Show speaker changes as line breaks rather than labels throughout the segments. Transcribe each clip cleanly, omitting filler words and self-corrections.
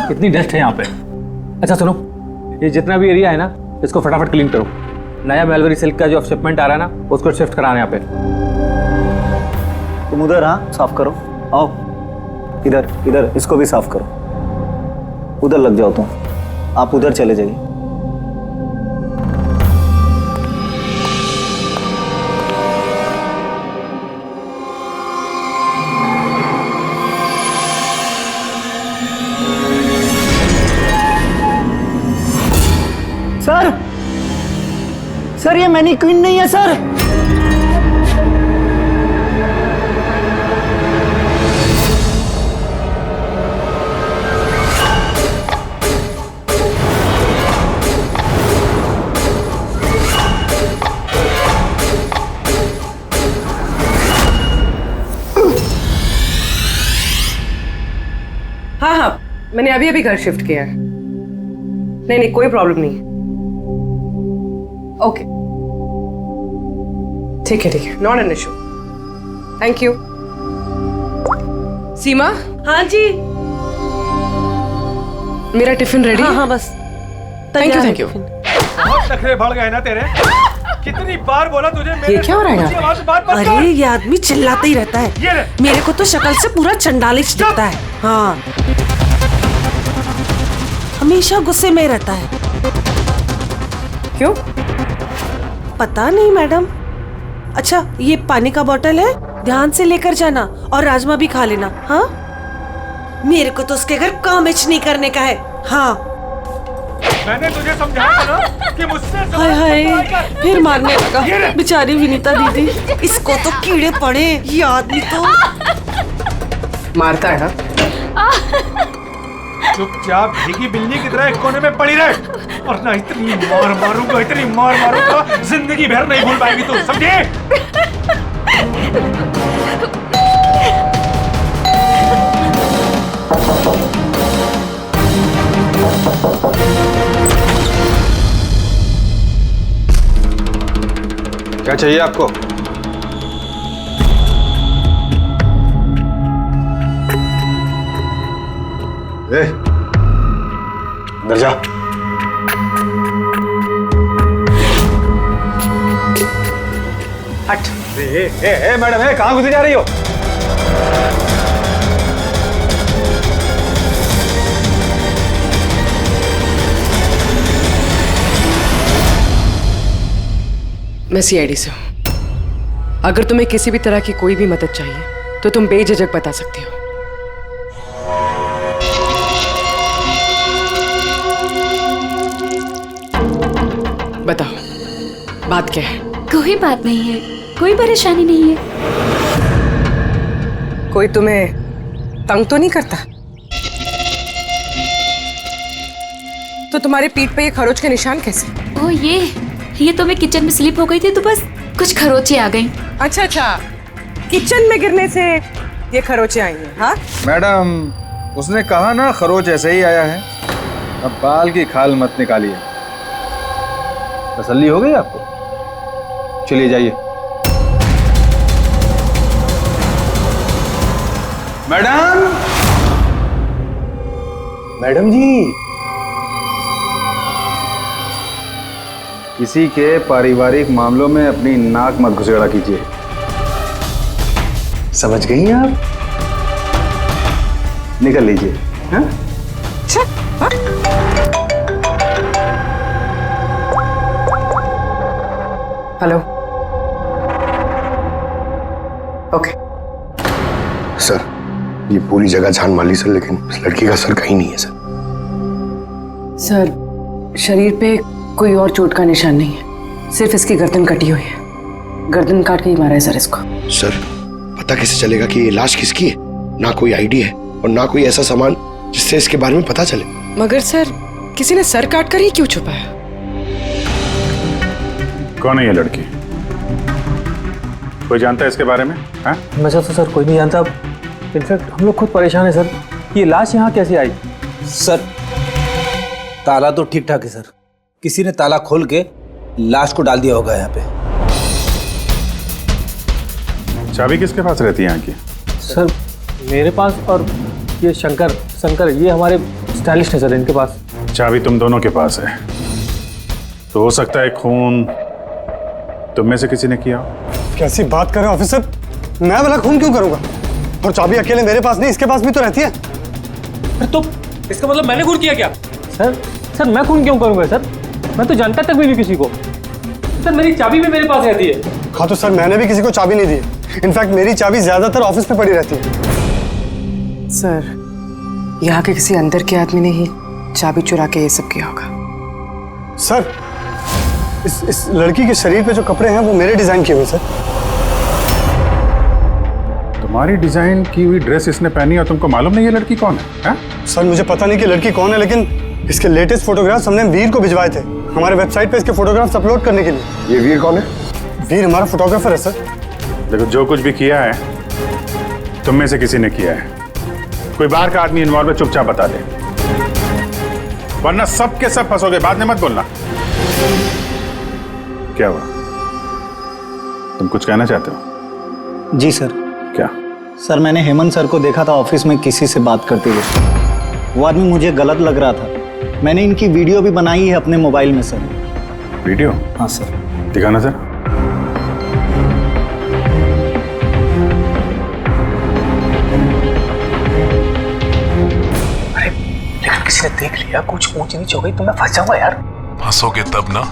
कितनी डस्ट है यहाँ पे। अच्छा सुनो, ये जितना भी एरिया है ना, इसको फटाफट क्लीन करो। नया मेलवरी सिल्क का जो शिपमेंट आ रहा है ना, उसको शिफ्ट कराना यहाँ पे।
तुम उधर, हाँ साफ करो। आओ इधर, इधर इसको भी साफ करो। उधर लग जाओ तुम, आप उधर चले जाइए। सर, सर ये मैनीक्वीन नहीं है सर।
हाँ हाँ, मैंने अभी अभी घर शिफ्ट किया है। नहीं नहीं, कोई प्रॉब्लम नहीं है। ओके ठीक है, not an issue. Thank you. Seema.
हाँ जी।
मेरा टिफिन रेडी?
हाँ हाँ बस।
Thank you.
बहुत नखरे बढ़ गए ना तेरे। कितनी बार बोला तुझे मेरे
ये क्या हो रहा है यहाँ?
बात मत कर।
अरे ये आदमी चिल्लाता ही रहता है। मेरे को तो शक्ल से पूरा चंडालिश दिखता है। हाँ, हमेशा गुस्से में रहता है।
क्यों?
पता नहीं मैडम। अच्छा ये पानी का बोतल है, ध्यान से लेकर जाना और राजमा भी खा लेना। हाँ, मेरे को तो उसके घर काम नहीं करने का है। हाँ
मैंने तुझे समझाया था ना कि मुझसे
हाय हाय, फिर मारने लगा बेचारी विनीता दीदी। इसको तो कीड़े पड़े, ये आदमी तो
मारता है ना।
चुपचाप भीगी बिल्ली की तरह एक कोने में पड़ी रहे, और ना इतनी मार मारूंगा, इतनी मार मारूंगा, जिंदगी भर नहीं भूल पाएगी तू, समझे?
क्या चाहिए आपको? अंदर जा।
हट।
मैडम, कहाँ घुसी जा रही हो?
मैं सीआईडी से हूँ। अगर तुम्हें किसी भी तरह की कोई भी मदद चाहिए तो तुम बेझिझक बता सकती हो। बताओ, बात क्या है?
कोई बात नहीं है, कोई परेशानी नहीं है।
कोई तुम्हें तंग तो नहीं करता? तो तुम्हारी पीठ पे ये खरोच के निशान कैसे?
ओ ये तो मैं किचन में स्लिप हो गई थी तो बस कुछ खरोचे आ गई।
अच्छा, किचन में गिरने से ये खरोचे आई हैं? हाँ
मैडम, उसने कहा ना खरोच ऐसे ही आया है। अब बाल की खाल मत निकालिए। तसल्ली हो गई आपको? चलिए जाइए। मैडम, मैडम जी, किसी के पारिवारिक मामलों में अपनी नाक मत घुसेड़ा कीजिए। समझ गई आप? निकल लीजिए। हाँ?
हेलो। ओके
सर, ये पूरी जगह जान माली सर, लेकिन इस लड़की का सर कहीं नहीं है सर।
सर, शरीर पे कोई और चोट का निशान नहीं है, सिर्फ इसकी गर्दन कटी हुई है। गर्दन काट के ही मारा है सर इसको।
सर, पता कैसे चलेगा कि ये लाश किसकी है? ना कोई आईडी है और ना कोई ऐसा सामान जिससे इसके बारे में पता चले।
मगर सर, किसी ने सर काट कर ही क्यों छुपाया?
कौन है ये लड़की? कोई जानता है इसके बारे में? हाँ?
वैसे तो सर कोई नहीं जानता। इनफैक्ट हम लोग खुद परेशान है सर, ये लाश यहाँ कैसे आई?
सर, ताला तो ठीक ठाक है सर, किसी ने ताला खोल के लाश को डाल दिया होगा यहाँ पे।
चाबी किसके पास रहती है यहाँ की?
सर मेरे पास, और ये शंकर ये हमारे स्टाइलिस्ट है सर, इनके पास।
चाबी तुम दोनों के पास है, तो हो सकता है खून तुम में से किसी ने किया।
कैसी बात कर रहे हैं ऑफिसर? मैं वाला खून क्यों करूंगा? और चाबी अकेले मेरे पास नहीं, इसके पास भी तो रहती है।
तो इसका मतलब मैंने खून किया क्या? सर मैं खून क्यों करूंगा सर? मैं तो जानता तक भी नहीं किसी को। सर मेरी चाबी भी मेरे पास रहती है।
हाँ तो सर मैंने भी किसी को चाबी नहीं दी। इनफैक्ट मेरी चाबी ज्यादातर ऑफिस पे पड़ी रहती है।
सर, यहाँ के किसी अंदर के आदमी ने ही चाबी चुरा के ये सब किया होगा।
सर इस लड़की के शरीर पे जो कपड़े हैं वो मेरे डिजाइन किए हुए सर।
तुम्हारी डिजाइन की हुई ड्रेस इसने पहनी और तुमको मालूम नहीं ये लड़की कौन है?
सर मुझे पता नहीं कि लड़की कौन है, लेकिन इसके लेटेस्ट फोटोग्राफ्स हमने वीर को भिजवाए थे हमारे वेबसाइट पे इसके फोटोग्राफ्स अपलोड करने के लिए।
ये वीर कौन है?
वीर हमारा फोटोग्राफर है सर।
देखो, जो कुछ भी किया है तुम में से किसी ने किया है। कोई बाहर का आदमी इन्वॉल्व है, चुपचाप बता दे, वरना सब के सब फंसोगे। बाद में मत बोलना। क्या हुआ? तुम कुछ कहना चाहते हो?
जी सर।
क्या?
सर मैंने हेमंत सर को देखा था ऑफिस में किसी से बात करते हुए। वो आदमी मुझे गलत लग रहा था। मैंने इनकी वीडियो भी बनाई है अपने मोबाइल में सर।
वीडियो?
हाँ सर।
दिखाना सर।
अरे लेकिन किसी ने देख लिया, कुछ ऊंच नीच हो गई तो मैं फंस जाऊंगा यार।
फंसोगे तब ना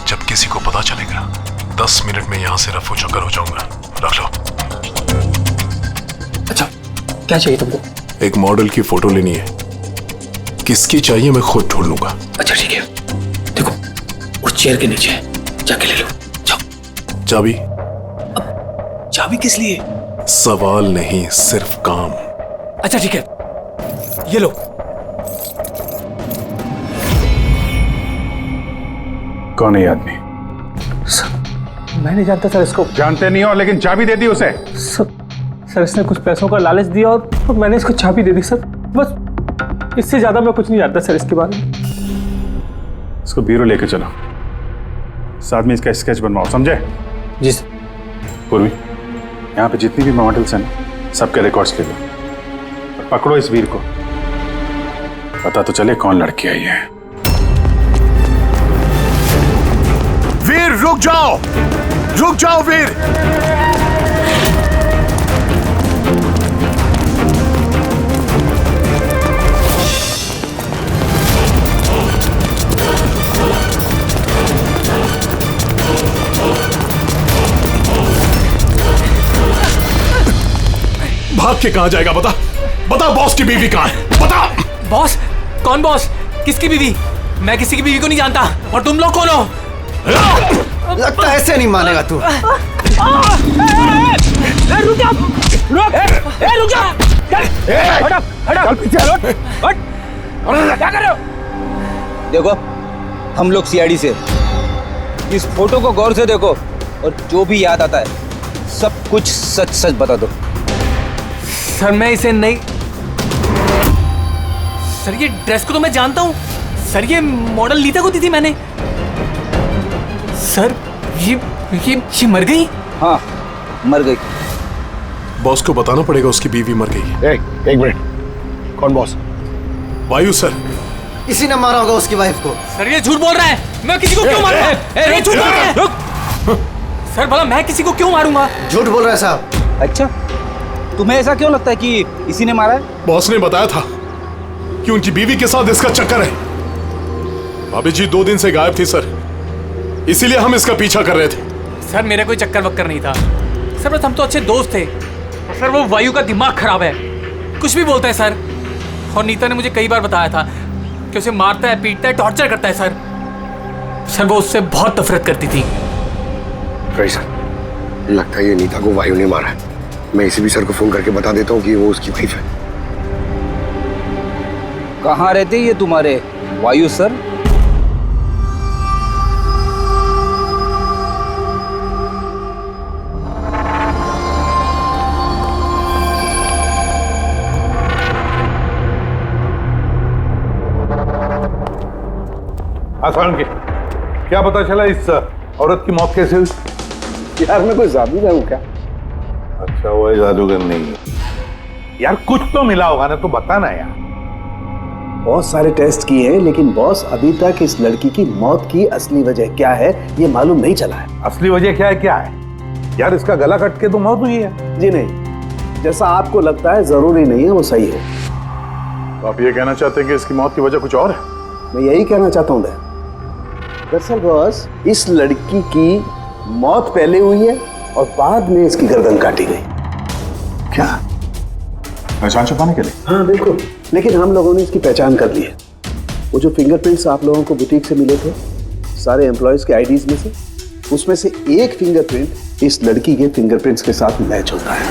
जब किसी को पता चलेगा। 10 मिनट में यहाँ से रफू चक्कर हो जाऊंगा। रख लो।
अच्छा, क्या चाहिए तुमको?
एक मॉडल की फोटो लेनी है। किसकी चाहिए मैं खुद ढूंढ लूंगा।
अच्छा ठीक है, देखो उस चेयर के नीचे है, जाके ले लो। जाओ।
चाबी?
अब चाबी किस लिए?
सवाल नहीं, सिर्फ काम।
अच्छा ठीक है, ये लो।
कौन है ये आदमी?
सर मैं नहीं जानता सर इसको।
जानते नहीं हो, लेकिन चाबी दे दी उसे।
सर इसने कुछ पैसों का लालच दिया और मैंने इसको चाबी दे दी सर। बस इससे ज्यादा मैं कुछ नहीं जानता सर इसके बारे में।
इसको ब्यूरो लेके चलो, साथ में इसका स्केच बनवाओ, समझे?
जी सर।
पूर्वी, यहाँ पे जितनी भी मॉडल्स हैं सबके रिकॉर्ड्स ले लो और पकड़ो इस वीर को। पता तो चले कौन लड़की आई है।
वीर रुक जाओ, रुक जाओ वीर। भाग के कहां जाएगा? बता बता, बॉस की बीवी कहां है? बता।
बॉस? कौन बॉस? किसकी बीवी? मैं किसी की बीवी को नहीं जानता। और तुम लोग कौन हो?
लगता है ऐसे नहीं मानेगा तू।
रुक जा, रुक जा। हट पीछे, हट। क्या कर रहे हो?
देखो, हम लोग सीआईडी से, इस फोटो को गौर से देखो और जो भी याद आता है सब कुछ सच सच बता दो।
सर मैं इसे नहीं। सर ये ड्रेस को तो मैं जानता हूँ सर, ये मॉडल लीता को दी थी मैंने। सर ये मर गई?
हाँ मर गई।
बॉस को बताना पड़ेगा उसकी बीवी मर गई। एक मिनट, कौन बॉस? वायु सर।
इसी ने मारा होगा उसकी वाइफ को।
सर ये झूठ बोल रहा है। मैं किसी को क्यों मारूंगा? ये झूठ बोल रहा है। रुक। सर भला मैं किसी को क्यों मारूंगा?
झूठ बोल रहा है साहब।
अच्छा, तुम्हें ऐसा क्यों लगता है कि इसी ने मारा है?
बॉस ने बताया था कि उनकी बीवी के साथ इसका चक्कर है। भाभी जी 2 दिन से गायब थी सर, इसीलिए हम इसका पीछा कर रहे थे।
सर मेरा कोई चक्कर वक्कर नहीं था सर, बस हम तो अच्छे दोस्त थे। सर वो वायु का दिमाग खराब है, कुछ भी बोलता है सर। और नीता ने मुझे कई बार बताया था कि उसे मारता है, पीटता है, टॉर्चर करता है सर। सर वो उससे बहुत नफरत करती थी।
सर लगता है ये नीता को वायु ने मारा है। मैं इसी भी सर को फोन करके बता देता हूँ कि वो उसकी वाइफ है।
कहाँ रहते ये तुम्हारे वायु सर?
आसान के क्या पता चला इस औरत की मौत कैसे हुई?
यार मैं कोई जादूगर हूँ क्या?
अच्छा वो जादूगर नहीं है,
यार कुछ तो मिला होगा ना, तो बता ना यार।
बहुत सारे टेस्ट किए हैं लेकिन बॉस अभी तक इस लड़की की मौत की असली वजह क्या है ये मालूम नहीं चला है।
असली वजह क्या है यार? इसका गला कट के तो मौत हुई है।
जी नहीं, जैसा आपको लगता है जरूरी नहीं है वो सही हो।
तो आप ये कहना चाहते हैं कि इसकी मौत की वजह कुछ और है?
मैं यही कहना चाहता हूँ दरअसल बॉस, इस लड़की की मौत पहले हुई है और बाद में इसकी गर्दन काटी गई।
क्या? पहचान छुपाने के लिए?
हाँ बिल्कुल, लेकिन हम लोगों ने इसकी पहचान कर ली है। वो जो फिंगरप्रिंट्स आप लोगों को बुटीक से मिले थे सारे एम्प्लॉयज के आईडीज में से, उसमें से एक फिंगरप्रिंट इस लड़की के फिंगरप्रिंट्स के साथ मैच होता है।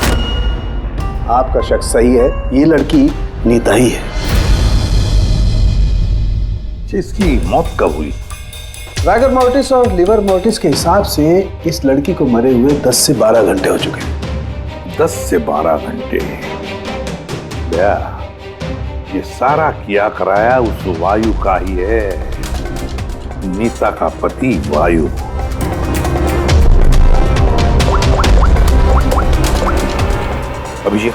आपका शक सही है, ये लड़की नीता ही है।
इसकी मौत कब हुई?
रागर मोर्टिस और लिवर मोर्टिस के हिसाब से इस लड़की को मरे हुए 10 से 12 घंटे हो चुके हैं।
10 से 12 घंटे? ये सारा किया कराया उस वायु का ही है, नीता का पति वायु। अभिषेक,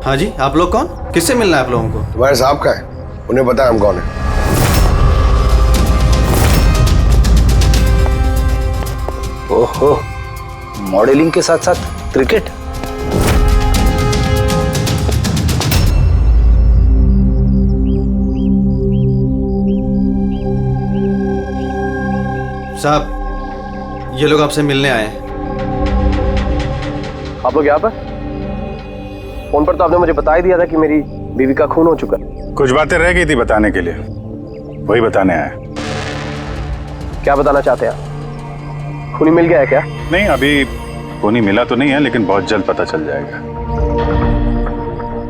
हाँ जी, आप लोग कौन? किससे मिलना है आप लोगों को?
तुम्हारे साहब का है, उन्हें पता है हम कौन है।
ओहो, मॉडलिंग के साथ साथ क्रिकेट।
साहब, ये लोग आपसे मिलने आए हैं।
आप लोग यहाँ पर? फोन पर तो आपने मुझे बता ही दिया था कि मेरी बीवी का खून हो चुका।
कुछ बातें रह गई थी बताने के लिए, वही बताने आया।
क्या बताना चाहते हैं आप? खूनी मिल गया है क्या?
नहीं, अभी खूनी मिला तो नहीं है, लेकिन बहुत जल्द पता चल जाएगा।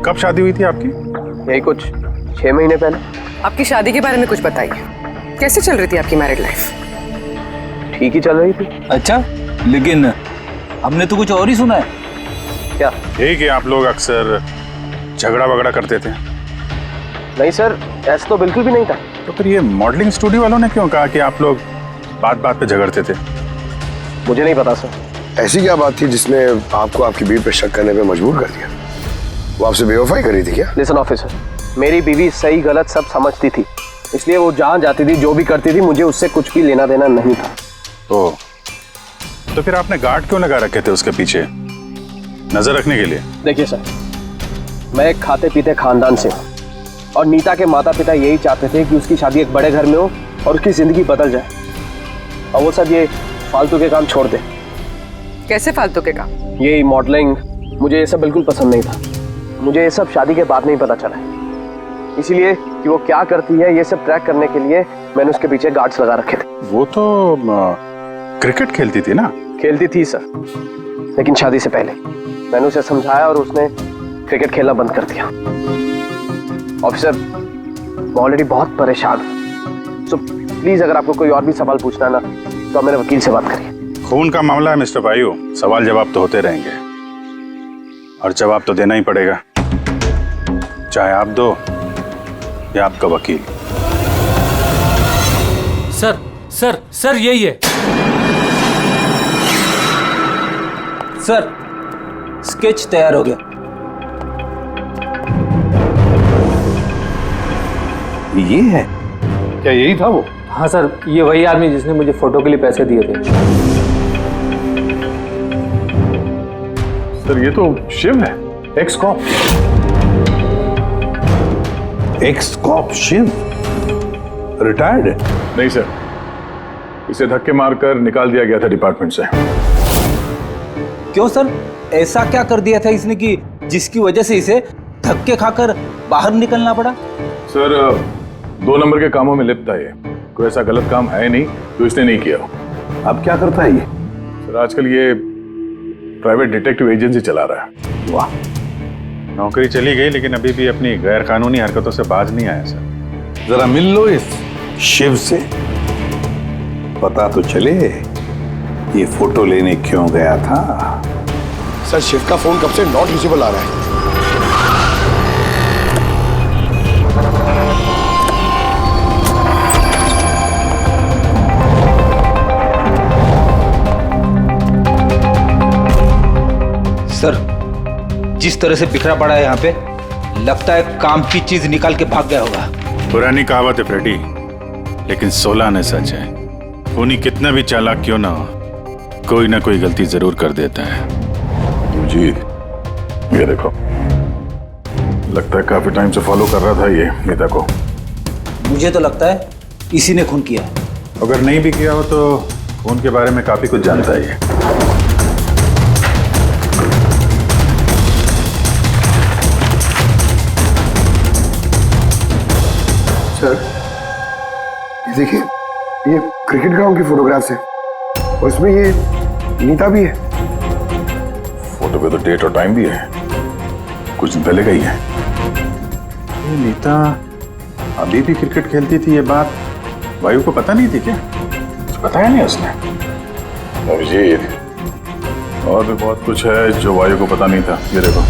कब शादी हुई थी आपकी?
यही कुछ 6 महीने पहले।
आपकी शादी के बारे में कुछ बताइए, कैसे चल रही थी आपकी मैरिड लाइफ?
ठीक ही चल रही थी। अच्छा, लेकिन हमने तो कुछ और ही सुना है। क्या?
यही कि आप लोग अक्सर झगड़ा वगड़ा करते थे।
नहीं सर, ऐसा तो बिल्कुल भी नहीं था।
तो फिर ये मॉडलिंग स्टूडियो वालों ने क्यों कहा कि आप लोग बात बात पे झगड़ते थे?
मुझे नहीं पता सर।
ऐसी क्या बात थी जिसने आपको आपकी बीवी पे शक करने पे मजबूर कर दिया? वो आपसे बेवफाई करी थी क्या?
लिसन ऑफिसर, मेरी बीवी सही गलत सब समझती थी, इसलिए वो जहाँ जाती थी जो भी करती थी मुझे उससे कुछ भी लेना देना नहीं था।
तो फिर आपने गार्ड क्यों लगा रखे थे उसके पीछे, नजर रखने के लिए?
देखिए सर, मैं एक खाते पीते खानदान से हूँ और नीता के माता पिता यही चाहते थे कि उसकी शादी एक बड़े घर में हो और उसकी जिंदगी बदल जाए, और वो सब ये फालतू के काम छोड़ दे।
कैसे फालतू के काम?
ये मॉडलिंग, मुझे ये सब बिल्कुल पसंद नहीं था। मुझे ये सब शादी के बाद नहीं पता चला, इसीलिए कि वो क्या करती है ये सब ट्रैक करने के लिए मैंने उसके पीछे गार्ड्स लगा रखे थे।
वो तो क्रिकेट खेलती थी ना?
खेलती थी सर, लेकिन शादी से पहले मैंने उसे समझाया और उसने क्रिकेट खेलना बंद कर दिया। ऑफिसर, मैं ऑलरेडी बहुत परेशान हूँ, सो प्लीज अगर आपको कोई और भी सवाल पूछना है ना तो आप मेरे वकील से बात करिए।
खून का मामला है मिस्टर वायु, सवाल जवाब तो होते रहेंगे और जवाब तो देना ही पड़ेगा, चाहे आप दो या आपका वकील।
सर सर सर यही है
सर, स्केच तैयार हो गया।
ये है क्या? यही था वो?
हाँ सर, ये वही आदमी जिसने मुझे फोटो के लिए पैसे दिए थे।
सर ये तो शिव है, ex cop. Ex cop Shiv retired है?
नहीं सर, इसे धक्के मारकर निकाल दिया गया था डिपार्टमेंट से।
क्यों सर, ऐसा क्या कर दिया था इसने कि जिसकी वजह से इसे धक्के खाकर बाहर निकलना पड़ा?
सर 2 नंबर के कामों में लिप्त है ये, कोई ऐसा गलत काम है नहीं जो इसने नहीं किया।
अब क्या करता है ये?
सर आजकल ये प्राइवेट डिटेक्टिव एजेंसी चला रहा है।
वाह,
नौकरी चली गई लेकिन अभी भी अपनी गैर कानूनी हरकतों से बाज नहीं आया सर।
जरा मिल लो इस शिव से, पता तो चले ये फोटो लेने क्यों गया था।
सर शिव का फोन कब से नॉट यूजेबल आ रहा है?
जिस तरह से बिखरा पड़ा है यहाँ पे, लगता है काम की चीज निकाल के भाग गया होगा।
पुरानी कहावत है फ्रेडी, लेकिन 16 ने सच है। खूनी कितना भी चालाक क्यों ना हो, कोई ना कोई गलती जरूर कर देता है।
जी ये देखो, लगता है काफी टाइम से फॉलो कर रहा था ये नीता को।
मुझे तो लगता है इसी ने खून किया।
अगर नहीं भी किया हो तो खून के बारे में काफी कुछ जानता है ये।
सर ये देखिए, ये क्रिकेट ग्राउंड की फोटोग्राफ्स है और इसमें ये नीता भी है।
फोटो पे तो डेट और टाइम भी है, कुछ दिन पहले का ही है।
ये नीता अभी भी क्रिकेट खेलती थी, ये बात वायु को पता नहीं थी क्या? कुछ बताया नहीं उसने?
अभिजीत, और भी बहुत कुछ है जो वायु को पता नहीं था। ये देखो,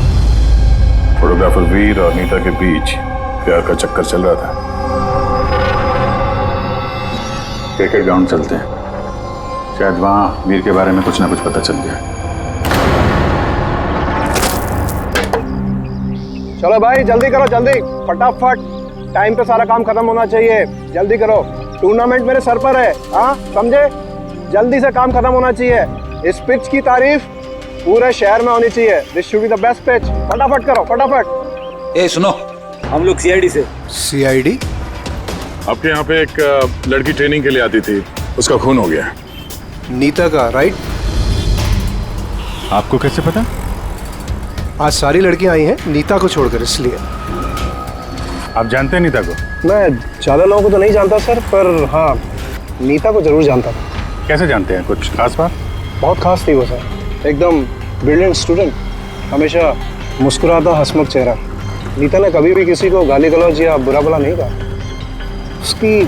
फोटोग्राफर वीर और नीता के बीच प्यार का चक्कर चल रहा था।
क्रिकेट ग्राउंड चलते हैं, शायद वहां वीर के बारे में कुछ ना कुछ पता चल गया।
चलो भाई जल्दी करो, जल्दी फटाफट, टाइम पे सारा काम खत्म होना चाहिए। जल्दी करो, टूर्नामेंट मेरे सर पर है, हाँ समझे? जल्दी से काम खत्म होना चाहिए। इस पिच की तारीफ पूरे शहर में होनी चाहिए। This should be the best pitch. फटाफट करो, फटाफट।
ए सुनो, हम लोग सीआईडी से।
सीआईडी? आपके यहाँ पे एक लड़की ट्रेनिंग के लिए आती थी, उसका खून हो गया।
नीता का, राइट?
आपको कैसे पता?
आज सारी लड़कियां आई हैं नीता को छोड़कर, इसलिए।
आप जानते हैं नीता को?
मैं ज्यादा लोगों को तो नहीं जानता सर, पर हाँ नीता को जरूर जानता था।
कैसे जानते हैं? कुछ खास बात?
बहुत खास थी वो सर, एकदम ब्रिलियंट स्टूडेंट, हमेशा मुस्कुराता हंसमुख चेहरा। नीता ने कभी भी किसी को गाली गलौज या बुरा भला नहीं कहा। उसकी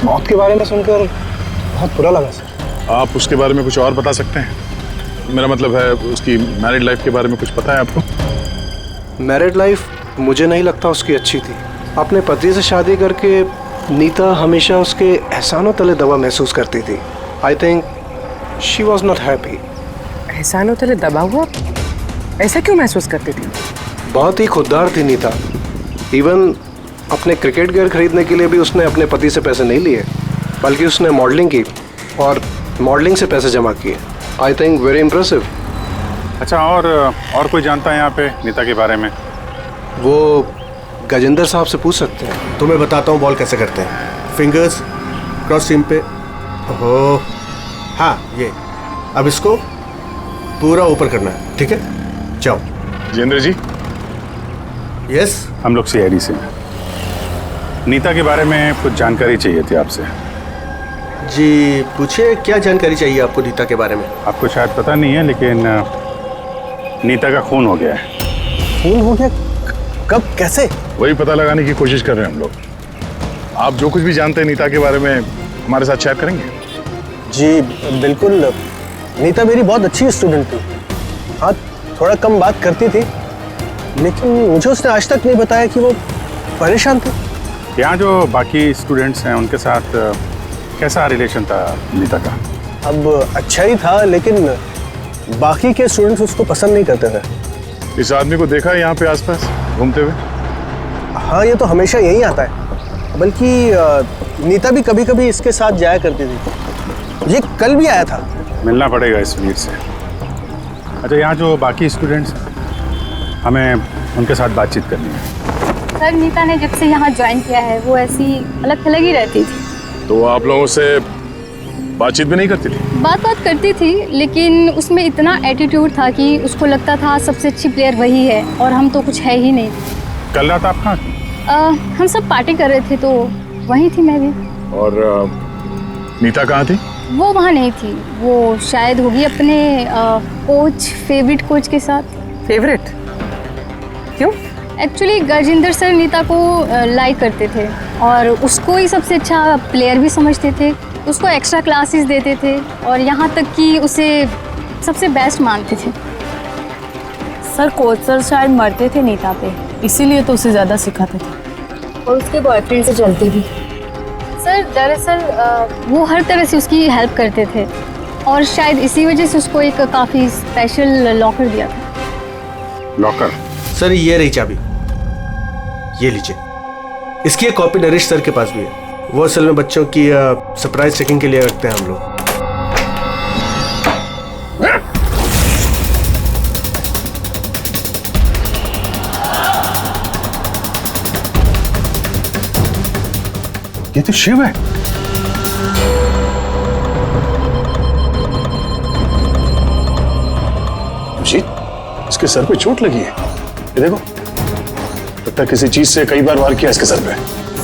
मौत के बारे में सुनकर बहुत बुरा लगा सर।
आप उसके बारे में कुछ और बता सकते हैं? मेरा मतलब है उसकी मैरिड लाइफ के बारे में कुछ पता है आपको?
मैरिड लाइफ मुझे नहीं लगता उसकी अच्छी थी। अपने पति से शादी करके नीता हमेशा उसके एहसानों तले दबा महसूस करती थी। I think she was not happy.
एहसानों तले दबा हुआ? ऐसा क्यों महसूस करती थी?
बहुत ही खुददार थी नीता। इवन अपने क्रिकेट गियर खरीदने के लिए भी उसने अपने पति से पैसे नहीं लिए, बल्कि उसने मॉडलिंग की और मॉडलिंग से पैसे जमा किए। I think very impressive.
अच्छा, और कोई जानता है यहाँ पे नीता के बारे में?
वो गजेंद्र साहब से पूछ सकते हैं।
तो मैं बताता हूँ बॉल कैसे करते हैं। फिंगर्स क्रॉस सीम पे, हो हाँ ये, अब इसको पूरा ऊपर करना है, ठीक है? जाओ।
जितेंद्र जी।
यस,
हम लोग सीआईडी से हैं। नीता के बारे में कुछ जानकारी चाहिए थी आपसे।
जी पूछिए, क्या जानकारी चाहिए आपको नीता के बारे में?
आपको शायद पता नहीं है, लेकिन नीता का खून हो गया है।
खून हो गया? कब, कैसे?
वही पता लगाने की कोशिश कर रहे हैं हम लोग। आप जो कुछ भी जानते हैं नीता के बारे में हमारे साथ शेयर करेंगे?
जी बिल्कुल। नीता मेरी बहुत अच्छी स्टूडेंट थी। हाँ थोड़ा कम बात करती थी, लेकिन मुझे उसने आज तक नहीं बताया कि वो परेशान थी।
यहाँ जो बाकी स्टूडेंट्स हैं उनके साथ कैसा रिलेशन था नीता का?
अब अच्छा ही था, लेकिन बाकी के स्टूडेंट्स उसको पसंद नहीं करते थे।
इस आदमी को देखा है यहाँ पे आसपास घूमते हुए?
हाँ ये तो हमेशा यही आता है, बल्कि नीता भी कभी कभी इसके साथ जाया करती थी। ये कल भी आया था।
मिलना पड़ेगा इस वीर से। अच्छा, यहाँ जो बाकी स्टूडेंट्स, हमें उनके साथ बातचीत करनी है।
सर नीता ने जब से यहाँ ज्वाइन किया है वो ऐसी अलग थलग ही रहती थी।
तो आप लोगों से बातचीत भी नहीं करती थी?
बात करती थी, लेकिन उसमें इतना एटीट्यूड था कि उसको लगता था सबसे अच्छी प्लेयर वही है और हम तो कुछ है ही नहीं।
कल रात आप कहाँ थी?
हम सब पार्टी कर रहे थे तो वहीं थी मैं भी।
और नीता कहाँ थी?
वो वहाँ नहीं थी, वो शायद होगी अपने कोच, फेवरेट कोच के साथ।
फेवरेट? क्यों?
एक्चुअली गजेंद्र सर नीता को लाइक करते थे और उसको ही सबसे अच्छा प्लेयर भी समझते थे। उसको एक्स्ट्रा क्लासेस देते थे और यहाँ तक कि उसे सबसे बेस्ट मानते थे।
सर कोच सर शायद मरते थे नीता पे, इसीलिए तो उसे ज़्यादा सिखाते थे
और उसके बॉयफ्रेंड से चलती भी। सर दरअसल वो हर तरह से उसकी हेल्प करते थे और शायद इसी वजह से उसको एक काफ़ी स्पेशल लॉकर दिया था।
लॉकर?
सर ये रही चाबी, ये लीजिए। इसकी एक कॉपी नरेश सर के पास भी है। वो असल में बच्चों की सरप्राइज चेकिंग के लिए रखते हैं हम लोग।
ये तो शिव है।
इसके सर पे चोट लगी है, ये देखो। लगता है किसी चीज से कई बार वार किया इसके सर पे।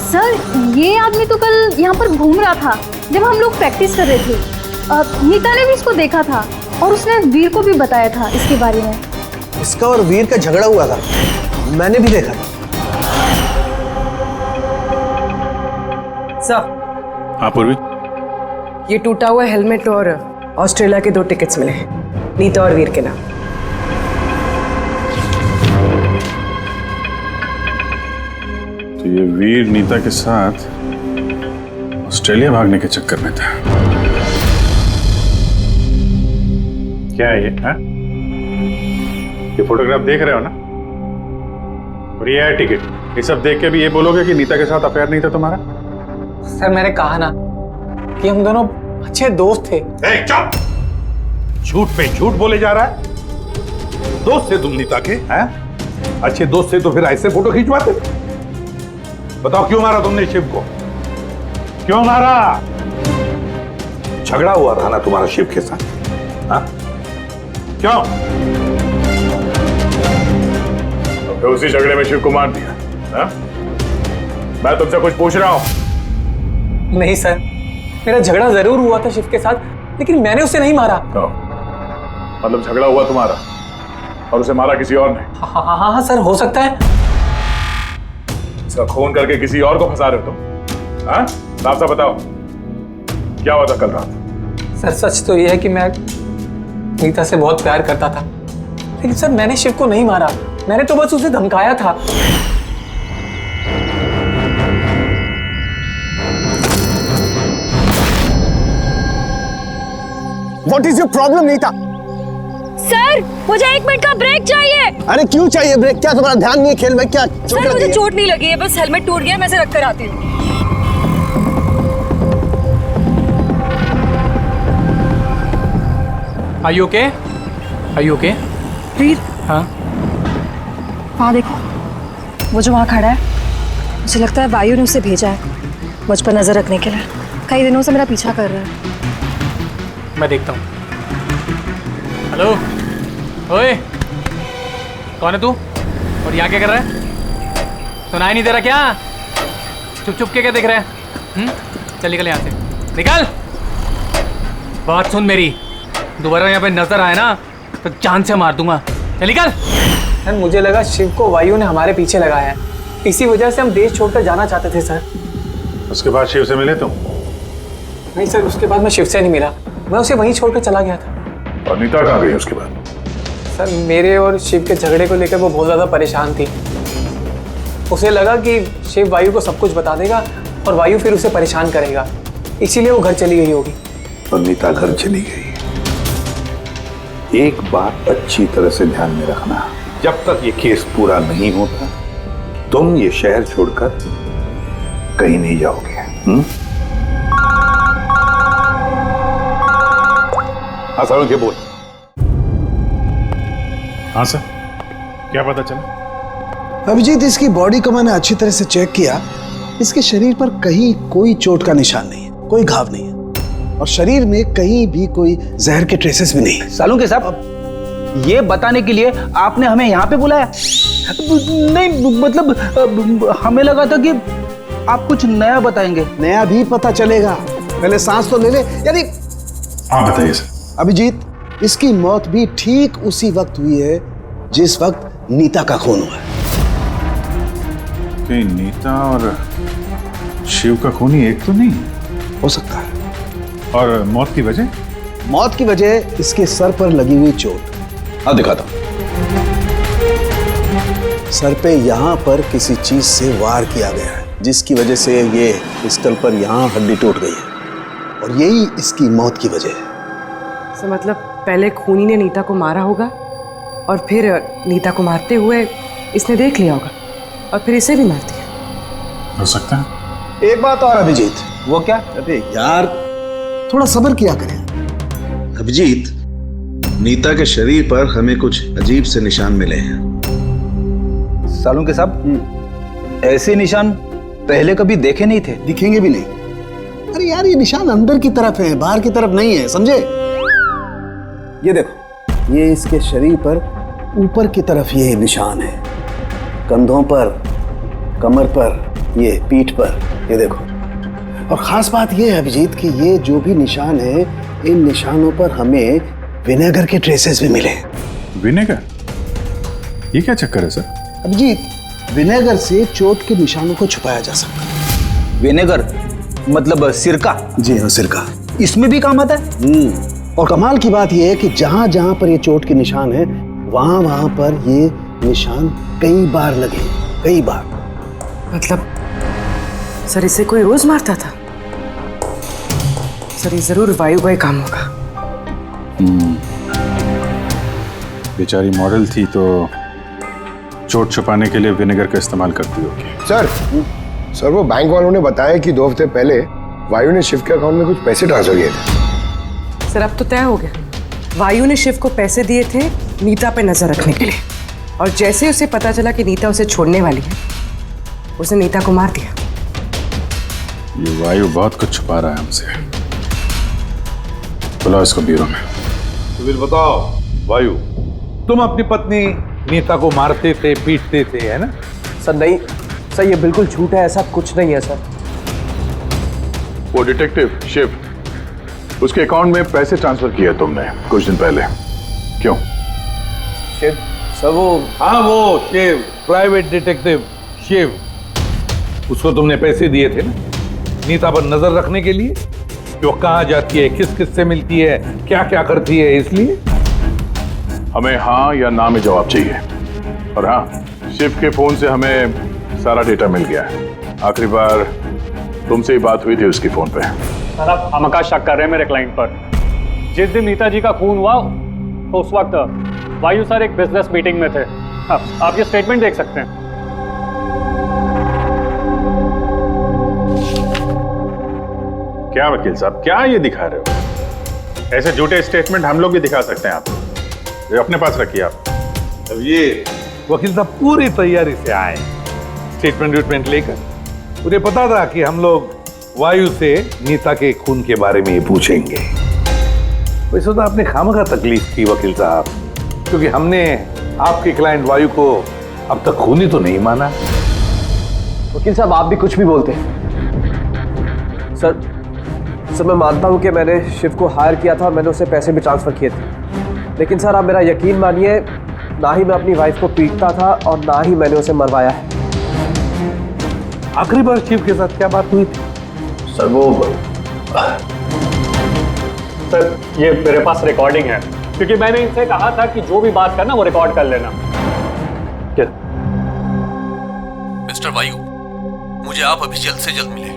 सर ये आदमी तो कल यहाँ पर घूम रहा था जब हम लोग प्रैक्टिस कर रहे थे। नीता ने भी इसको देखा था और उसने वीर को भी बताया था इसके बारे में।
इसका और वीर का झगड़ा हुआ था, मैंने भी देखा था।
सर।
हाँ पूर्वी।
ये टूटा हुआ हेलमेट और ऑस्ट्रेलिया के 2 टिकट्स मिले, नीता और वीर के नाम।
तो ये वीर नीता के साथ ऑस्ट्रेलिया भागने के चक्कर में था। क्या है ये? हा? ये फोटोग्राफ देख रहे हो ना? और ये है टिकट। ये सब देख के भी ये बोलोगे कि नीता के साथ अफेयर नहीं था तुम्हारा?
सर मैंने कहा ना कि हम दोनों अच्छे दोस्त थे।
चुप! झूठ पे झूठ बोले जा रहा है। दोस्त थे तुम नीता के, हैं? अच्छे दोस्त थे तो फिर ऐसे फोटो खिंचवाते? बताओ क्यों मारा तुमने शिव को? क्यों मारा? झगड़ा हुआ था ना तुम्हारा शिव के साथ, हाँ? क्यों?
तो उसी झगड़े में शिव को मार दिया, हाँ? मैं तुमसे कुछ पूछ रहा हूं।
नहीं सर, मेरा झगड़ा जरूर हुआ था शिव के साथ, लेकिन मैंने उसे नहीं मारा।
मतलब झगड़ा हुआ तुम्हारा और उसे मारा किसी और ने?
हाँ सर, हो सकता है।
इसका खून करके किसी और को फंसा रहे हो तुम, हाँ? साफ साफ बताओ क्या हुआ था कल रात?
सर सच तो यह है कि मैं नीता से बहुत प्यार करता था, लेकिन सर मैंने शिव को नहीं मारा, मैंने तो बस उसे धमकाया था।
What is your problem, Neeta?
Sir मुझे 1 मिनट का ब्रेक चाहिए।
अरे क्यों चाहिए ब्रेक? क्या तुम्हारा ध्यान नहीं है खेल में? क्या
सर मुझे चोट नहीं लगी है, बस हेलमेट टूट गया, मैं इसे रख कर आती हूँ।
Are you okay? Are you okay?
वीर,
हाँ?
हाँ देखो, वो जो वहाँ खड़ा है, मुझे लगता है वायु ने उसे भेजा है मुझ पर नजर रखने के लिए। कई दिनों से मेरा पीछा कर रहा है।
मैं देखता हूँ। हेलो, ओए, कौन है तू? और यहाँ क्या कर रहा है? सुनाई नहीं दे रहा क्या? चुप चुप के क्या देख रहा है? चल निकल यहाँ से, निकल। बात सुन मेरी, दोबारा यहाँ पे नजर आए ना तो जान से मार दूंगा। चल निकल। सर मुझे लगा शिव को वायु ने हमारे पीछे लगाया है, इसी वजह से हम देश छोड़कर जाना चाहते थे सर।
उसके बाद शिव से मिले तुम?
नहीं सर, उसके बाद मैं शिव से नहीं मिला, मैं उसे वहीं छोड़कर चला गया था।
और नीता कहाँ गई उसके बाद?
सर मेरे और शिव के झगड़े को लेकर वो बहुत ज़्यादा परेशान थी। उसे लगा कि शिव वायु को सब कुछ बता देगा और वायु फिर उसे परेशान करेगा, इसीलिए वो घर चली गई होगी।
और नीता घर चली गई। एक बात अच्छी तरह से ध्यान में रखना, जब तक ये केस पूरा नहीं होता तुम ये शहर छोड़कर कहीं नहीं जाओगे। हाँ सर, बोल।
हाँ सर, क्या पता चला?
अभिजीत, इसकी बॉडी को मैंने अच्छी तरह से चेक किया। इसके शरीर पर कहीं कोई चोट का निशान नहीं है, कोई घाव नहीं है, और शरीर में कहीं भी कोई जहर के ट्रेसेस भी नहीं है।
सालुंके साहब, ये बताने के लिए आपने हमें यहाँ पे बुलाया? नहीं मतलब हमें लगा था कि आप कुछ नया बताएंगे।
नया भी पता चलेगा, पहले सांस तो ले ले। यानी
हाँ बताइए सर।
अभिजीत, इसकी मौत भी ठीक उसी वक्त हुई है जिस वक्त नीता का खून हुआ है।
कहीं नीता और शिव का खूनी एक तो नहीं
हो सकता है।
और मौत की वजह?
मौत की वजह इसके सर पर लगी हुई चोट। हाँ दिखाता हूं। सर पे यहाँ पर किसी चीज से वार किया गया है, जिसकी वजह से ये स्कल पर यहाँ हड्डी टूट गई है, और यही इसकी मौत की वजह है।
तो मतलब पहले खूनी ने नीता को मारा होगा और फिर नीता को मारते हुए इसने देख लिया होगा और फिर इसे भी मार दिया।
हो सकता है।
एक बात और अभिजीत।
वो क्या?
अरे यार थोड़ा सब्र किया करें। अभिजीत, नीता के शरीर पर हमें कुछ अजीब से निशान मिले हैं।
सालों के साहब, ऐसे निशान पहले कभी देखे नहीं थे।
दिखेंगे भी नहीं। अरे यार ये निशान अंदर की तरफ है, बाहर की तरफ नहीं है, समझे? ये देखो, ये इसके शरीर पर ऊपर की तरफ ये निशान है, कंधों पर, कमर पर, ये पीठ पर, ये देखो। और खास बात ये है अभिजीत कि ये जो भी निशान है, इन निशानों पर हमें विनेगर के ट्रेसेस भी मिले।
विनेगर? ये क्या चक्कर है सर?
अभिजीत, विनेगर से चोट के निशानों को छुपाया जा सकता है।
विनेगर मतलब सिरका?
जी हाँ, सिरका
इसमें भी काम आता है।
और कमाल की बात यह है कि जहां जहां पर ये चोट के निशान है, वहां वहां पर ये निशान कई बार लगे, कई बार।
मतलब सर इसे कोई रोज मारता था? सर ये जरूर वायु का ही काम होगा।
बेचारी मॉडल थी तो चोट छुपाने के लिए विनेगर का इस्तेमाल करती होगी।
सर वो बैंक वालों ने बताया कि 2 हफ्ते पहले वायु ने शिव के अकाउंट में कुछ पैसे ट्रांसफर किए थे।
सर अब तो तय हो गया, वायु ने शिव को पैसे दिए थे नीता पे नजर रखने के लिए, और जैसे ही उसे पता चला कि नीता उसे छोड़ने वाली है, उसने नीता को मार दिया।
ये वायु बहुत कुछ छुपा रहा है हमसे। बुलाओ इसको ब्यूरो में।
तो फिर बताओ वायु, तुम अपनी पत्नी नीता को मारते थे, पीटते थे, है ना?
सर नहीं सर, ये बिल्कुल झूठ है, ऐसा कुछ नहीं है सर।
वो डिटेक्टिव शिव, उसके अकाउंट में पैसे ट्रांसफर किए तुमने कुछ दिन पहले, क्यों?
शिव सर वो,
हाँ वो शिव, प्राइवेट डिटेक्टिव शिव, उसको तुमने पैसे दिए थे ना नीता पर नजर रखने के लिए कि वो कहाँ जाती है, किस किस से मिलती है, क्या क्या करती है। इसलिए
हमें हाँ या ना में जवाब चाहिए। और हाँ, शिव के फोन से हमें सारा डेटा मिल गया है। आखिरी बार तुमसे ही बात हुई थी उसकी फोन पे।
सर आप हमका शक कर रहे हैं मेरे क्लाइंट पर। जिस दिन नीता जी का खून हुआ तो उस वक्त वायु सर एक बिजनेस मीटिंग में थे। हाँ, आप ये स्टेटमेंट देख सकते हैं।
क्या वकील साहब, क्या ये दिखा रहे हो? ऐसे झूठे स्टेटमेंट हम लोग भी दिखा सकते हैं आपको, ये अपने पास रखिए आप।
अब ये वकील साहब पूरी तैयारी से आए स्टेटमेंट लेकर। उन्हें पता था कि हम लोग वायु से नीता के खून के बारे में ये पूछेंगे। वैसे तो आपने खामखा तकलीफ की वकील साहब, क्योंकि हमने आपके क्लाइंट वायु को अब तक खूनी तो नहीं माना।
वकील साहब आप भी कुछ भी बोलते हैं। सर मैं मानता हूं कि मैंने शिव को हायर किया था और मैंने उसे पैसे भी ट्रांसफर किए थे, लेकिन सर आप मेरा यकीन मानिए, ना ही मैं अपनी वाइफ को पीटता था और ना ही मैंने उसे मरवाया है।
आखिरी बार शिव के साथ क्या बात हुई थी?
सर वो,
सर ये मेरे पास रिकॉर्डिंग है, क्योंकि मैंने इनसे कहा था कि जो भी बात करना वो रिकॉर्ड कर लेना। क्या?
मिस्टर वायु, मुझे आप अभी जल्द से जल्द मिले,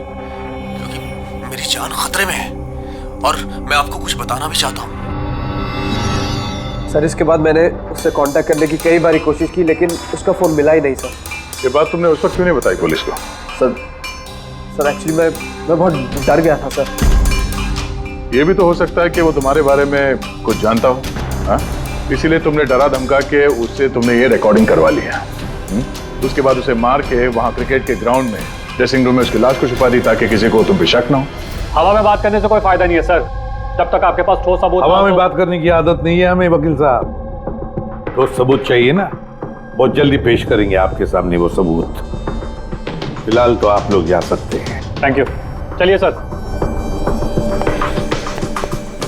क्योंकि मेरी जान खतरे में है और मैं आपको कुछ बताना भी चाहता हूँ।
सर इसके बाद मैंने उससे कांटेक्ट करने की कई बार कोशिश की, लेकिन उसका फोन मिला ही नहीं सर।
ये बात तुमने उस वक्त क्यों नहीं बताई पुलिस को?
सर एक्चुअली मैं बहुत डर गया था सर।
ये भी तो हो सकता है कि वो तुम्हारे बारे में कुछ जानता हो, हाँ? इसीलिए तुमने डरा धमका के उससे तुमने ये रिकॉर्डिंग करवा ली है। उसके बाद उसे मार के वहाँ क्रिकेट के ग्राउंड में ड्रेसिंग रूम में उसकी लाश को छुपा दी ताकि किसी को तुम पे शक ना हो।
हवा में बात करने से कोई फायदा नहीं है सर, जब तक आपके पास ठोस सबूत।
हवा में बात करने की आदत नहीं है हमें वकील साहब। ठोस सबूत चाहिए ना, बहुत जल्दी पेश करेंगे आपके सामने वो सबूत। फिलहाल तो आप लोग जा सकते हैं।
थैंक यू, चलिए सर।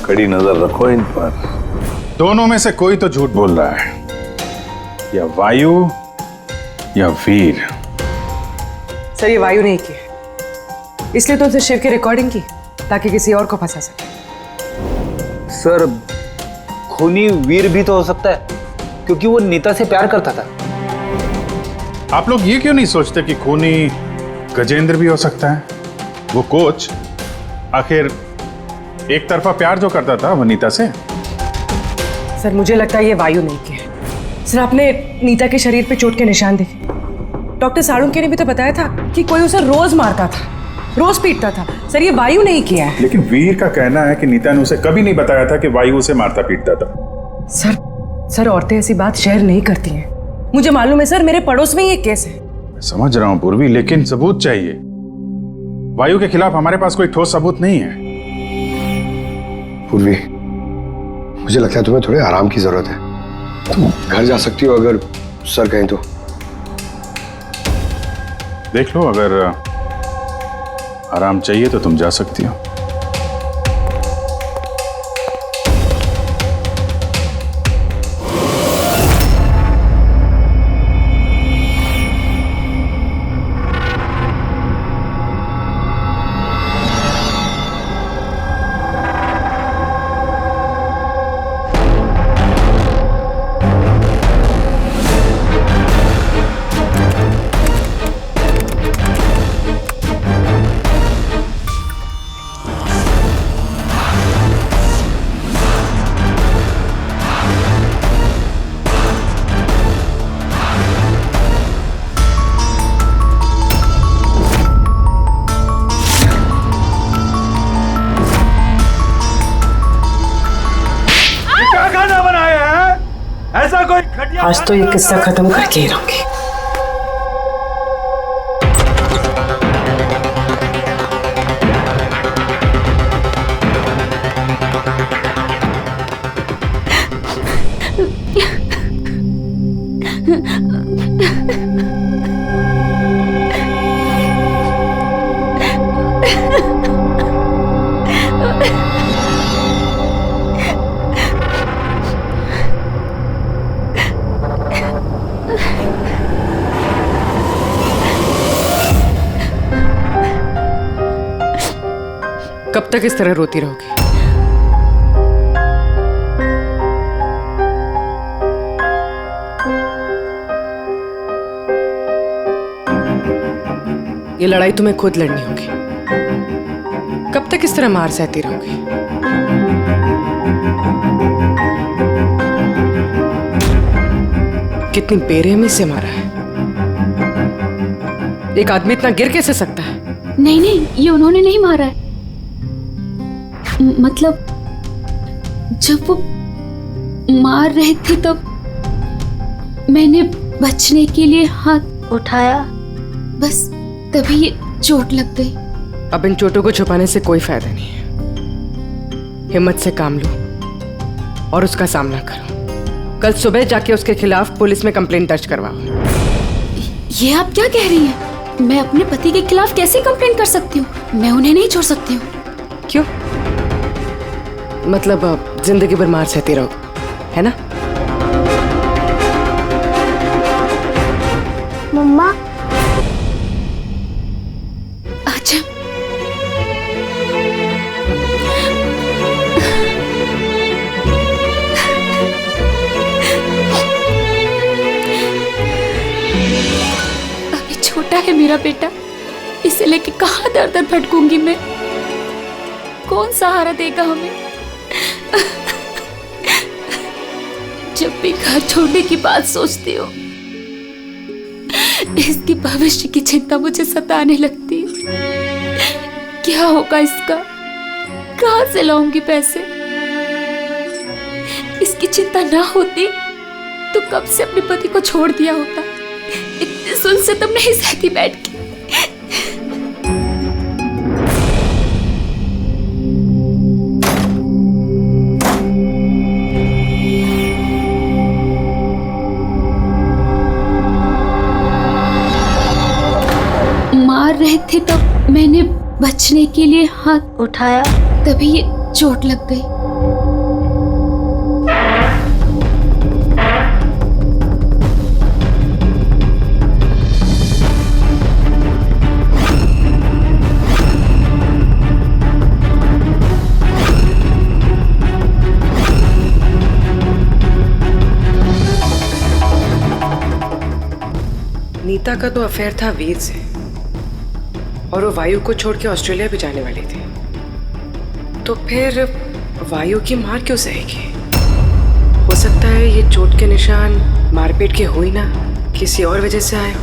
कड़ी नजर रखो इन पर।
दोनों में से कोई तो झूठ बोल रहा है, या वायु या वीर।
सर ये वायु नहीं की, इसलिए तो उसे शिव की रिकॉर्डिंग की ताकि किसी और को फंसा सके।
सर खूनी वीर भी तो हो सकता है, क्योंकि वो नीता से प्यार करता था।
आप लोग ये क्यों नहीं सोचते कि खूनी गजेंद्र भी हो सकता है? वो कोच आखिर एक तरफा प्यार जो करता था वो नीता से।
सर मुझे लगता है ये वायु नहीं की है, सर आपने नीता के शरीर पे चोट के निशान देखे। डॉक्टर साळुंके ने भी तो बताया था कि कोई उसे रोज मारता था, रोज पीटता था। सर ये वायु नहीं किया है।
लेकिन वीर का कहना है कि नीता ने उसे कभी नहीं बताया था कि वायु उसे मारता पीटता था।
सर औरतें ऐसी बात शेयर नहीं करती हैं। मुझे मालूम है सर, मेरे पड़ोस में ये केस है।
समझ रहा हूं पूर्वी, लेकिन सबूत चाहिए। वायु के खिलाफ हमारे पास कोई ठोस सबूत नहीं है।
पूर्वी, मुझे लगता है तुम्हें थोड़े आराम की जरूरत है। तुम घर जा सकती हो अगर सर कहें तो।
देख लो, अगर आराम चाहिए तो तुम जा सकती हो।
आज तो ये किस्सा खत्म करके ही रहूंगी। कब तक इस तरह रोती रहोगी? ये लड़ाई तुम्हें खुद लड़नी होगी। कब तक इस तरह मार सहती रहोगी? कितनी बेरहमी से मारा है। एक आदमी इतना गिर कैसे सकता है?
नहीं नहीं, ये उन्होंने नहीं मारा है। मतलब जब वो मार रहे थे तब मैंने बचने के लिए हाथ उठाया, बस तभी ये चोट लग गई।
अब इन चोटों को छुपाने से कोई फायदा नहीं है। हिम्मत से काम लो और उसका सामना करो। कल सुबह जाके उसके खिलाफ पुलिस में कंप्लेंट दर्ज करवाओ।
ये आप क्या कह रही हैं? मैं अपने पति के खिलाफ कैसे कंप्लेंट कर सकती हूँ? मैं उन्हें नहीं छोड़ सकती हूँ।
क्यों? मतलब जिंदगी भर मार सहती रहो, है ना?
मम्मा,
अच्छा अभी छोटा है मेरा बेटा, इसे लेके कहाँ दर दर भटकूंगी मैं? कौन सहारा देगा हमें? जब भी घर छोड़ने की बात सोचती हूँ, इसकी भविष्य की चिंता मुझे सताने लगती है। क्या होगा इसका? कहाँ से लाऊंगी पैसे? इसकी चिंता ना होती तो कब से अपने पति को छोड़ दिया होता। इतने सुन से तुम नहीं सहती बैठ के। मार रहे थे तब मैंने बचने के लिए हाथ उठाया, तभी ये चोट लग गई।
नीता का तो अफेयर था वीर से, और वो वायु को छोड़ के ऑस्ट्रेलिया भी जाने वाली थी। तो फिर वायु की मार क्यों सहेगी? हो सकता है ये चोट के निशान मारपीट के हो ही ना, किसी और वजह से आए हो।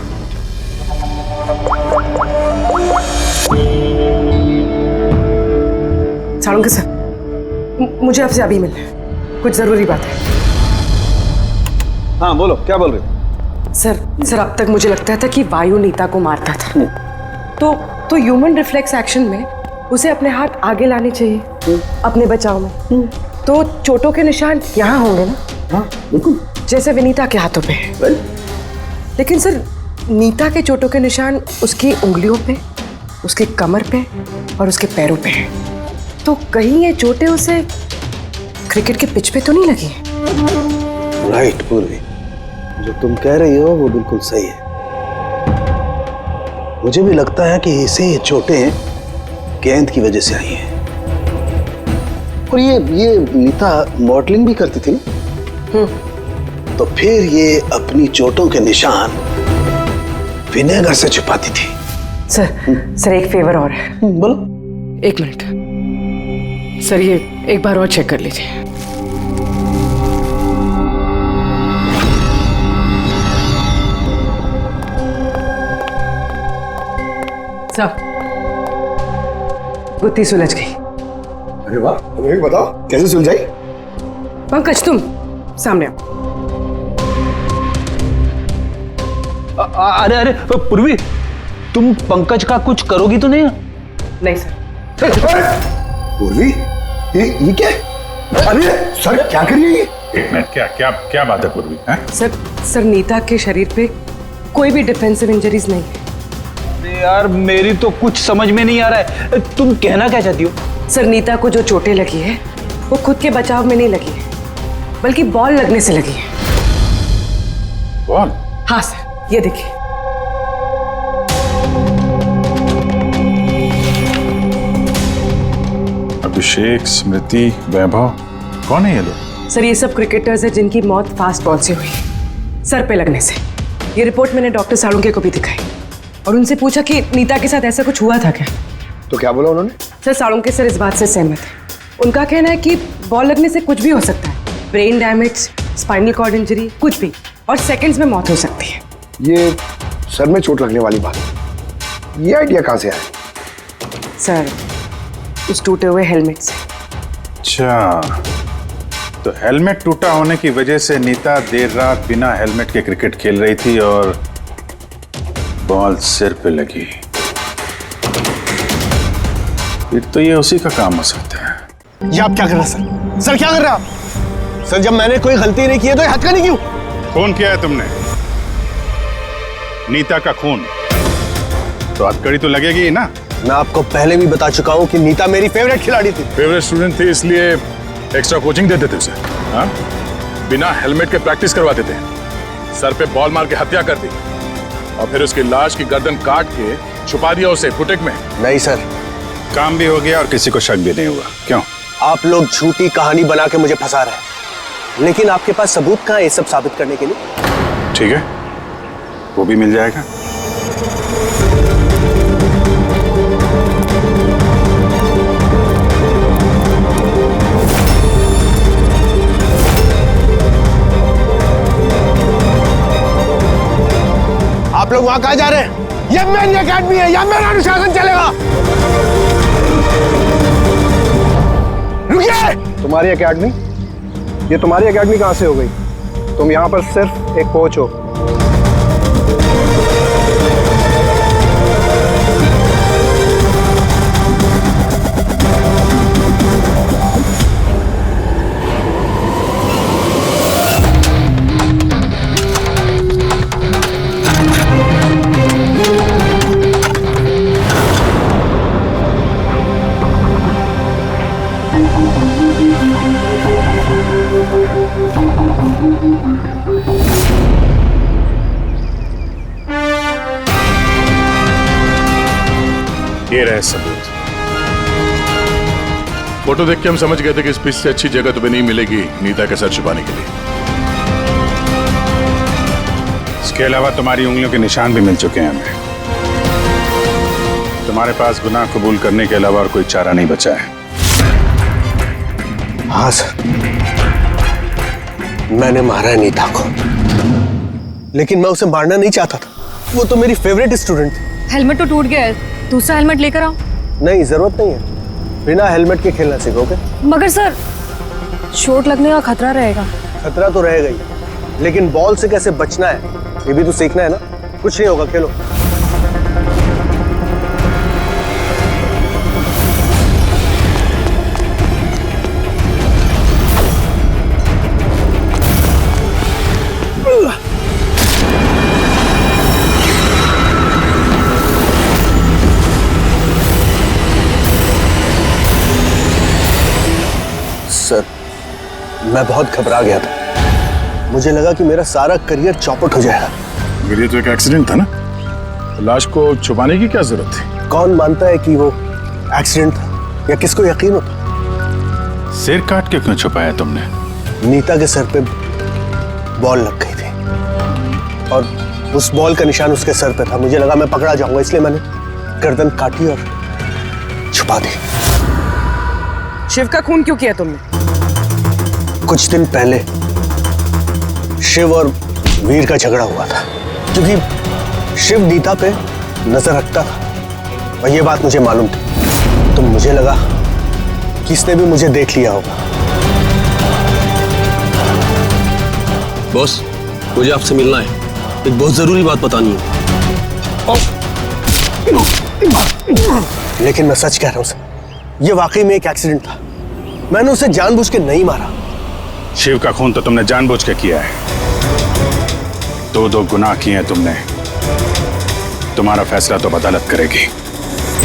साळुंके सर, मुझे आपसे अभी मिलना है, कुछ जरूरी बात है।
हाँ बोलो, क्या बोल रहे हो?
सर अब तक मुझे लगता था कि वायु नीता को मारता था, तो ह्यूमन रिफ्लेक्स एक्शन में उसे अपने हाथ आगे लाने चाहिए अपने बचाव में। तो चोटों के निशान यहाँ होंगे ना?
हाँ बिल्कुल,
जैसे विनीता के हाथों पे है। लेकिन सर नीता के चोटों के निशान उसकी उंगलियों पे, उसके कमर पे और उसके पैरों पे है। तो कहीं ये चोटें उसे क्रिकेट के पिच पे तो नहीं लगी?
राइट पूर्वी, जो तुम कह रही हो वो बिल्कुल सही है। मुझे भी लगता है कि इसे ये चोटें गेंद की वजह से आई हैं। और ये नीता मॉडलिंग भी करती थी ना, तो फिर ये अपनी चोटों के निशान विनेगर से छुपाती थी।
सर एक फेवर और है।
बोलो।
1 मिनट सर, ये एक बार और चेक कर लीजिए। सर गुत्ती सुलझ गई।
अरे वाह, तुम्हें बताओ कैसे सुलझाई?
पंकज तुम सामने आओ।
अरे पूर्वी, तुम पंकज का कुछ करोगी तो नहीं?
नहीं सर।
पूर्वी, ये क्या? अरे सर क्या कर रही है?
एक मिनट, क्या बात है पूर्वी?
सर नीता के शरीर पे कोई भी डिफेंसिव इंजरीज नहीं है।
यार मेरी तो कुछ समझ में नहीं आ रहा है, तुम कहना क्या चाहती हो?
सर नीता को जो चोटें लगी है वो खुद के बचाव में नहीं लगी है, बल्कि बॉल लगने से लगी है।
बॉल?
हाँ सर, ये देखिए।
अभिषेक, स्मृति, वैभव, कौन है ये लोग?
सर ये सब क्रिकेटर्स हैं जिनकी मौत फास्ट बॉल से हुई, सर पे लगने से। ये रिपोर्ट मैंने डॉक्टर साळुंके को भी दिखाई और उनसे पूछा कि नीता के साथ ऐसा कुछ हुआ था क्या।
तो क्या बोला उन्होंने?
सर साळुंके सर इस बात से सहमत है। उनका कहना है कि बॉल लगने से कुछ भी हो सकता है, brain damage, spinal cord injury, कुछ भी, और सेकंड्स में मौत हो सकती है।
ये सर में चोट लगने वाली बात, ये आइडिया कहाँ से आया?
सर उस टूटे हुए हेलमेट से।
अच्छा, तो हेलमेट टूटा होने की वजह से नीता देर रात बिना हेलमेट के क्रिकेट खेल रही थी और बॉल सिर पे लगी। फिर तो ये उसी का काम हो सकता है।
ये आप क्या कर रहे हैं सर? क्या कर रहे हैं आप? सर जब मैंने कोई गलती नहीं की है तो ये हथकड़ी क्यों?
खून किया है तुमने, नीता का खून, तो हथकड़ी तो लगेगी ही ना।
मैं आपको पहले भी बता चुका हूँ कि नीता मेरी फेवरेट खिलाड़ी थी।
फेवरेट स्टूडेंट थी इसलिए एक्स्ट्रा कोचिंग देते थे उसे, हाँ? बिना हेलमेट के प्रैक्टिस करवाते थे, सर पे बॉल मार के हत्या कर दी और फिर उसकी लाश की गर्दन काट के छुपा दिया उसे बुटीक में।
नहीं सर,
काम भी हो गया और किसी को शक भी नहीं हुआ। क्यों?
आप लोग झूठी कहानी बना के मुझे फंसा रहे हैं, लेकिन आपके पास सबूत कहाँ है ये सब साबित करने के लिए?
ठीक है, वो भी मिल जाएगा।
आप लोग वहां कहाँ जा रहे हैं? ये मेरी एकेडमी है, यहाँ मेरा अनुशासन चलेगा। रुकिए!
तुम्हारी एकेडमी? ये तुम्हारी एकेडमी कहाँ से हो गई? तुम यहाँ पर सिर्फ एक कोच हो।
ये रहे सबूत। फोटो देख के हम समझ गए थे कि इस पिच से अच्छी जगह तुम्हें नहीं मिलेगी नीता का सर छुपाने के लिए।
इसके अलावा तुम्हारी उंगलियों के निशान भी मिल चुके हैं हमें। तुम्हारे पास गुनाह कबूल करने के अलावा और कोई चारा नहीं बचा है।
हाँ सर, मैंने मारा है नीता को, लेकिन मैं उसे मारना नहीं चाहता था। वो तो मेरी फेवरेट स्टूडेंट थी।
हेलमेट तो टूट गया है, दूसरा हेलमेट लेकर आओ।
नहीं, जरूरत नहीं है, बिना हेलमेट के खेलना सीखोगे।
मगर सर, चोट लगने का खतरा रहेगा।
खतरा तो रहेगा ही, लेकिन बॉल से कैसे बचना है ये भी तो सीखना है ना। कुछ नहीं होगा, खेलो। सर, मैं बहुत घबरा गया था। मुझे लगा कि मेरा सारा करियर चौपट हो जाएगा।
मगर ये तो एक एक्सीडेंट था ना, लाश को छुपाने की क्या जरूरत थी?
कौन मानता है कि वो एक्सीडेंट था, या किसको यकीन होता?
सिर काट के क्यों छुपाया तुमने?
नीता के सर पे बॉल लग गई थी और उस बॉल का निशान उसके सर पे था। मुझे लगा मैं पकड़ा जाऊंगा, इसलिए मैंने गर्दन काटी और छुपा दी।
शिव का खून क्यों किया तुमने?
कुछ दिन पहले शिव और वीर का झगड़ा हुआ था, क्योंकि शिव नीता पे नजर रखता था और ये बात मुझे मालूम थी। तो मुझे लगा कि इसने भी मुझे देख लिया होगा।
बॉस, मुझे आपसे मिलना है, एक बहुत जरूरी बात बतानी है।
लेकिन मैं सच कह रहा हूं सर, ये वाकई में एक एक्सीडेंट था। मैंने उसे जानबूझ के नहीं मारा।
शिव का खून तो तुमने जानबूझ के किया है। दो गुनाह किए हैं तुमने। तुम्हारा फैसला तो अदालत करेगी।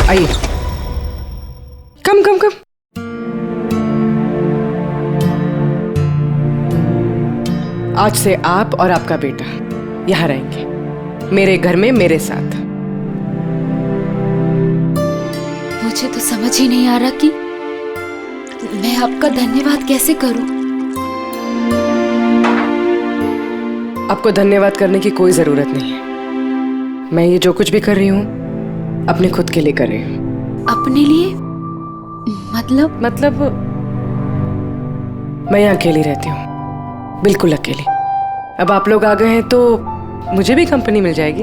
आइए, कम कम कम। आज से आप और आपका बेटा यहाँ रहेंगे, मेरे घर में मेरे साथ।
मुझे तो समझ ही नहीं आ रहा कि मैं आपका धन्यवाद कैसे करूं।
आपको धन्यवाद करने की कोई जरूरत नहीं है। मैं ये जो कुछ भी कर रही हूँ अपने खुद के लिए कर रही हूँ।
अपने लिए?
मतलब मैं यहाँ अकेली रहती हूँ, बिल्कुल अकेली। अब आप लोग आ गए हैं तो मुझे भी कंपनी मिल जाएगी।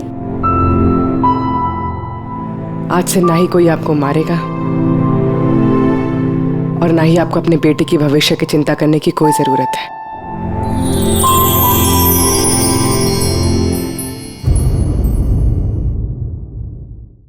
आज से ना ही कोई आपको मारेगा और ना ही आपको अपने बेटे की भविष्य की चिंता करने की कोई जरूरत है।